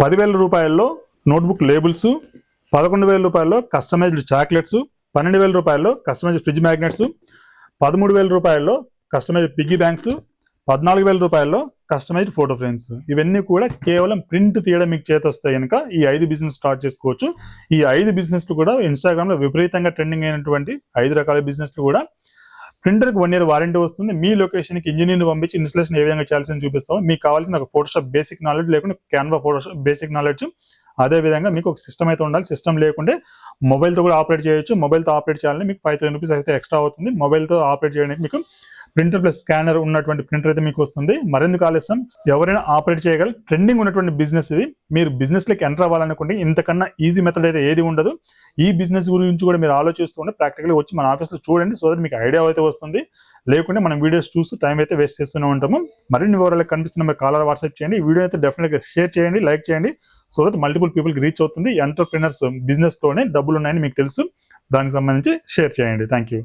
10,000 రూపాయల్లో notebook labels, 11,000 రూపాయల్లో customized chocolates, 12,000 రూపాయల్లో కస్టమైజ్డ్ ఫ్రిడ్జ్ మ్యాగ్నెట్స్, 13,000 రూపాయల్లో కస్టమైజ్డ్ పిగ్గీ బ్యాంక్స్, 14,000 రూపాయల్లో కస్టమైజ్డ్ ఫోటో ఫ్రేమ్స్. ఇవన్నీ కూడా కేవలం ప్రింట్ తీయడం మీకు చేతి వస్తే కనుక ఈ 5 బిజినెస్ స్టార్ట్ చేసుకోవచ్చు. ఈ 5 బిజినెస్లు కూడా ఇన్స్టాగ్రామ్లో విపరీతంగా ట్రెండింగ్ అయినటువంటి 5 రకాల బిజినెస్లు కూడా. ప్రింటర్కి 1 year వారంటీ వస్తుంది. మీ లొకేషన్కి ఇంజనీర్ని పంపించి ఇన్స్టలేషన్ ఏ విధంగా చేయాల్సింది చూపిస్తాము. మీకు కావాల్సిన ఒక ఫోటోషాప్ బేసిక్ నాలెడ్జ్, లేకుంటే క్యాన్వా ఫోటోషాప్ బేసిక్ నాలెడ్జ్, అదేవిధంగా మీకు ఒక సిస్టమ్ అయితే ఉండాలి. సిస్టమ్ లేకుంటే మొబైల్తో కూడా ఆపరేట్ చేయొచ్చు. మొబైల్తో ఆపరేట్ చేయాలని మీకు 5,000 రూపీస్ అయితే ఎక్స్ట్రా అవుతుంది. మొబైల్తో ఆపరేట్ చేయడానికి మీకు ప్రింటర్ ప్లస్ స్కానర్ ఉన్నటువంటి ప్రింటర్ అయితే మీకు వస్తుంది. మరెందుకు ఆలస్యం, ఎవరైనా ఆపరేట్ చేయగల ట్రెండింగ్ ఉన్నటువంటి బిజినెస్ ఇది. మీరు బిజినెస్లోకి ఎంటర్ అవ్వాలనుకుంటే ఇంతకన్నా ఈజీ మెథడ్ అయితే ఏది ఉండదు. ఈ బిజినెస్ గురించి కూడా మీరు ఆలోచిస్తూ ఉంటే ప్రాక్టికల్గా వచ్చి మన ఆఫీస్లో చూడండి. సో దట్ మీకు ఐడియా అయితే వస్తుంది. లేకుంటే మనం వీడియోస్ చూస్తూ టైం అయితే వేస్ట్ చేస్తూనే ఉంటాము. మరిన్ని వివరాలకు కనిపిస్తున్న మీరు కాలర్ వాట్సాప్ చేయండి. ఈ వీడియో అయితే డెఫినెట్గా షేర్ చేయండి, లైక్ చేయండి. సో దట్ మల్టిపుల్ పీపుల్కి రీచ్ అవుతుంది. ఎంటర్ప్రినర్స్ బిజినెస్తోనే డబ్బులు ఉన్నాయని మీకు తెలుసు. దానికి సంబంధించి షేర్ చేయండి. Thank you.